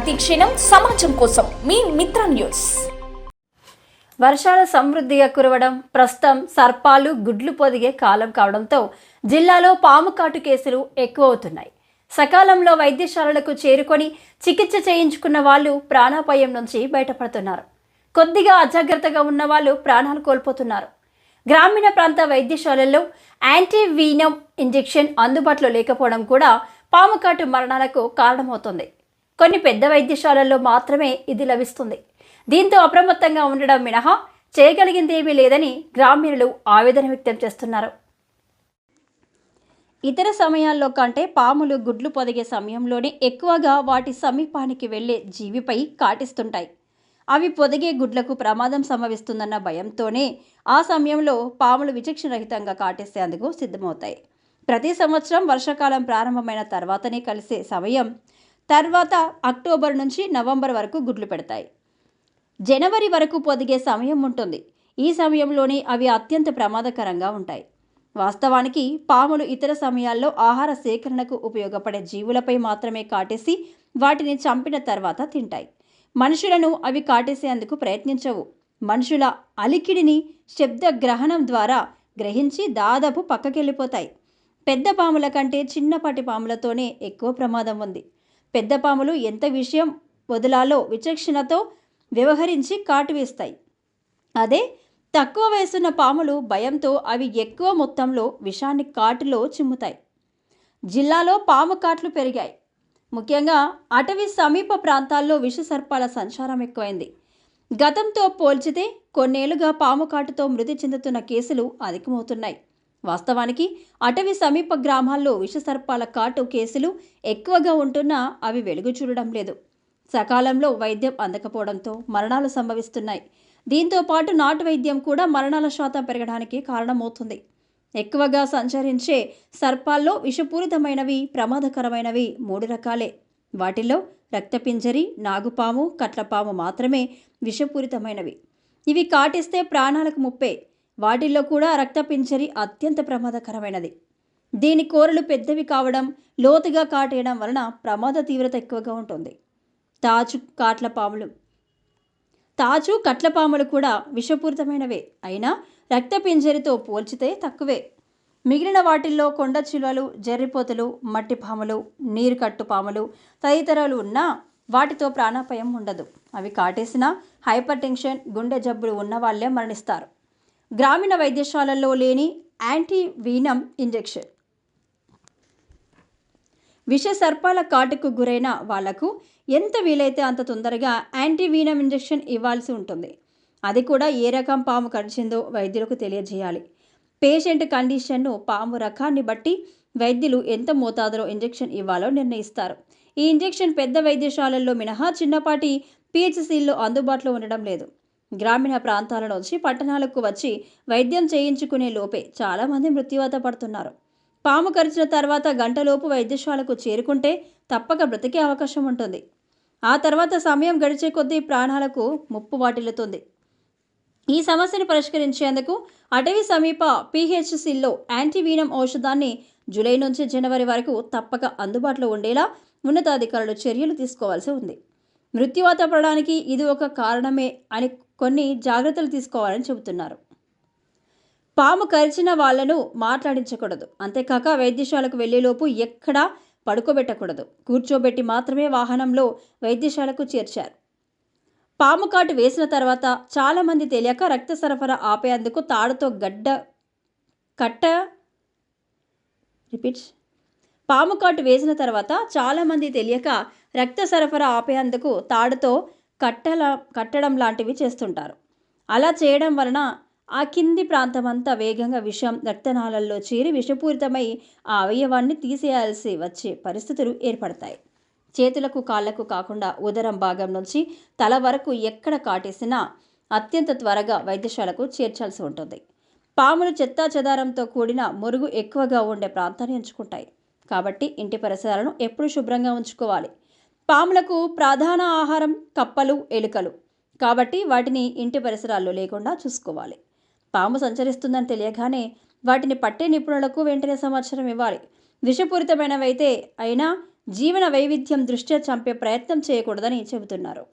ప్రతి క్షణం సమాజం కోసం మీ మిత్ర న్యూస్. వర్షాలు సమృద్ధిగా కురవడం, ప్రస్తుతం సర్పాలు గుడ్లు పొదిగే కాలం కావడంతో జిల్లాలో పాము కాటు కేసులు ఎక్కువ అవుతున్నాయి. సకాలంలో వైద్యశాలలకు చేరుకొని చికిత్స చేయించుకున్న వాళ్ళు ప్రాణాపాయం నుంచి బయటపడుతున్నారు. కొద్దిగా అజాగ్రత్తగా ఉన్న వాళ్ళు ప్రాణాలు కోల్పోతున్నారు. గ్రామీణ ప్రాంత వైద్యశాలల్లో యాంటీవీనమ్ ఇంజెక్షన్ అందుబాటులో లేకపోవడం కూడా పాము కాటు మరణాలకు కారణమవుతుంది. కొన్ని పెద్ద వైద్యశాలల్లో మాత్రమే ఇది లభిస్తుంది. దీంతో అప్రమత్తంగా ఉండడం మినహా చేయగలిగింది ఏమీ లేదని గ్రామీణులు ఆవేదన వ్యక్తం చేస్తున్నారు. ఇతర సమయాల్లో కంటే పాములు గుడ్లు పొదిగే సమయంలోనే ఎక్కువగా వాటి సమీపానికి వెళ్లే జీవిపై కాటిస్తుంటాయి. అవి పొదిగే గుడ్లకు ప్రమాదం సంభవిస్తుందన్న భయంతోనే ఆ సమయంలో పాములు విచక్షణరహితంగా కాటేసేందుకు సిద్ధమవుతాయి. ప్రతి సంవత్సరం వర్షాకాలం ప్రారంభమైన తర్వాతనే కలిసే సమయం తర్వాత అక్టోబర్ నుంచి నవంబర్ వరకు గుడ్లు పెడతాయి. జనవరి వరకు పొదిగే సమయం ఉంటుంది. ఈ సమయంలోనే అవి అత్యంత ప్రమాదకరంగా ఉంటాయి. వాస్తవానికి పాములు ఇతర సమయాల్లో ఆహార సేకరణకు ఉపయోగపడే జీవులపై మాత్రమే కాటేసి వాటిని చంపిన తర్వాత తింటాయి. మనుషులను అవి కాటేసేందుకు ప్రయత్నించవు. మనుషుల అలికిడిని శబ్ద గ్రహణం ద్వారా గ్రహించి దాదాపు పక్కకెళ్ళిపోతాయి. పెద్ద పాముల కంటే చిన్నపాటి పాములతోనే ఎక్కువ ప్రమాదం ఉంది. పెద్ద పాములు ఎంత విషయం వదలాలో విచక్షణతో వ్యవహరించి కాటు వేస్తాయి. అదే తక్కువ వయసున్న పాములు భయంతో అవి ఎక్కువ మొత్తంలో విషాన్ని కాటులో చిమ్ముతాయి. జిల్లాలో పాము కాట్లు పెరిగాయి. ముఖ్యంగా అటవీ సమీప ప్రాంతాల్లో విషసర్పాల సంచారం ఎక్కువైంది. గతంతో పోల్చితే కొన్నేళ్లుగా పాము కాటుతో మృతి చెందుతున్న కేసులు అధికమవుతున్నాయి. వాస్తవానికి అటవీ సమీప గ్రామాల్లో విషసర్పాల కాటు కేసులు ఎక్కువగా ఉంటున్నా అవి వెలుగు చూడడం లేదు. సకాలంలో వైద్యం అందకపోవడంతో మరణాలు సంభవిస్తున్నాయి. దీంతో పాటు నాటు వైద్యం కూడా మరణాల శాతం పెరగడానికి కారణమవుతుంది. ఎక్కువగా సంచరించే సర్పాల్లో విషపూరితమైనవి, ప్రమాదకరమైనవి 3 రకాలే. వాటిల్లో రక్తపింజరి, నాగుపాము, కట్లపాము మాత్రమే విషపూరితమైనవి. ఇవి కాటిస్తే ప్రాణాలకు ముప్పే. వాటిల్లో కూడా రక్తపింజరి అత్యంత ప్రమాదకరమైనది. దీని కోరలు పెద్దవి కావడం, లోతుగా కాటేయడం వలన ప్రమాద తీవ్రత ఎక్కువగా ఉంటుంది. తాచు కట్లపాములు కూడా విషపూరితమైనవే అయినా రక్తపింజరితో పోల్చితే తక్కువే. మిగిలిన వాటిల్లో కొండ చిలువలు, జర్రిపోతులు, మట్టి పాములు, నీరు కట్టు పాములు తదితరాలు ఉన్నా వాటితో ప్రాణాపాయం ఉండదు. అవి కాటేసినా హైపర్ టెన్షన్, గుండె జబ్బులు ఉన్న వాళ్ళే మరణిస్తారు. గ్రామీణ వైద్యశాలల్లో లేని యాంటీవీనమ్ ఇంజెక్షన్ విష సర్పాల కాటుకు గురైన వాళ్లకు ఎంత వీలైతే అంత తొందరగా యాంటీవీనమ్ ఇంజెక్షన్ ఇవ్వాల్సి ఉంటుంది. అది కూడా ఏ రకం పాము కరిచిందో వైద్యులకు తెలియజేయాలి. పేషెంట్ కండిషన్ను, పాము రకాన్ని బట్టి వైద్యులు ఎంత మోతాదులో ఇంజెక్షన్ ఇవ్వాలో నిర్ణయిస్తారు. ఈ ఇంజెక్షన్ పెద్ద వైద్యశాలల్లో మినహా చిన్నపాటి పిహెచ్సిల్లో అందుబాటులో ఉండడం లేదు. గ్రామీణ ప్రాంతాల నుంచి పట్టణాలకు వచ్చి వైద్యం చేయించుకునే లోపే చాలామంది మృత్యువాత పడుతున్నారు. పాము కరిచిన తర్వాత గంటలోపు వైద్యశాలకు చేరుకుంటే తప్పక బ్రతికే అవకాశం ఉంటుంది. ఆ తర్వాత సమయం గడిచే కొద్దీ ప్రాణాలకు ముప్పు వాటిల్లుతుంది. ఈ సమస్యను పరిష్కరించేందుకు అటవీ సమీప పిహెచ్సిల్లో యాంటీవీనమ్ ఔషధాన్ని జూలై నుంచి జనవరి వరకు తప్పక అందుబాటులో ఉండేలా ఉన్నతాధికారులు చర్యలు తీసుకోవాల్సి ఉంది. మృత్యువాత పడడానికి ఇది ఒక కారణమే అని కొన్ని జాగ్రత్తలు తీసుకోవాలని చెబుతున్నారు. పాము కరిచిన వాళ్లను మాట్లాడించకూడదు. అంతేకాక వైద్యశాలకు వెళ్లేలోపు ఎక్కడా పడుకోబెట్టకూడదు. కూర్చోబెట్టి మాత్రమే వాహనంలో వైద్యశాలకు చేర్చారు. పాము కాటు వేసిన తర్వాత చాలామంది తెలియక రక్త సరఫరా ఆపేందుకు తాడుతో పాము కాటు వేసిన తర్వాత చాలామంది తెలియక రక్త సరఫరా ఆపేందుకు తాడుతో కట్టడం లాంటివి చేస్తుంటారు. అలా చేయడం వలన ఆ కింది ప్రాంతమంతా వేగంగా విషం రక్తనాళాల్లో చేరి విషపూరితమై ఆ అవయవాన్ని తీసేయాల్సి వచ్చే పరిస్థితులు ఏర్పడతాయి. చేతులకు, కాళ్లకు కాకుండా ఉదరం భాగం నుంచి తల వరకు ఎక్కడ కాటేసినా అత్యంత త్వరగా వైద్యశాలకు చేర్చాల్సి ఉంటుంది. పాములు చెత్తా చెదారంతో కూడిన మురుగు ఎక్కువగా ఉండే ప్రాంతాన్ని ఎంచుకుంటాయి. కాబట్టి ఇంటి పరిసరాలను ఎప్పుడూ శుభ్రంగా ఉంచుకోవాలి. పాములకు ప్రధాన ఆహారం కప్పలు, ఎలుకలు. కాబట్టి వాటిని ఇంటి పరిసరాల్లో లేకుండా చూసుకోవాలి. పాము సంచరిస్తుందని తెలియగానే వాటిని పట్టే నిపుణులకు వెంటనే సమాచారం ఇవ్వాలి. విషపూరితమైనవైతే అయినా జీవన వైవిధ్యం దృష్ట్యా చంపే ప్రయత్నం చేయకూడదని చెబుతున్నారు.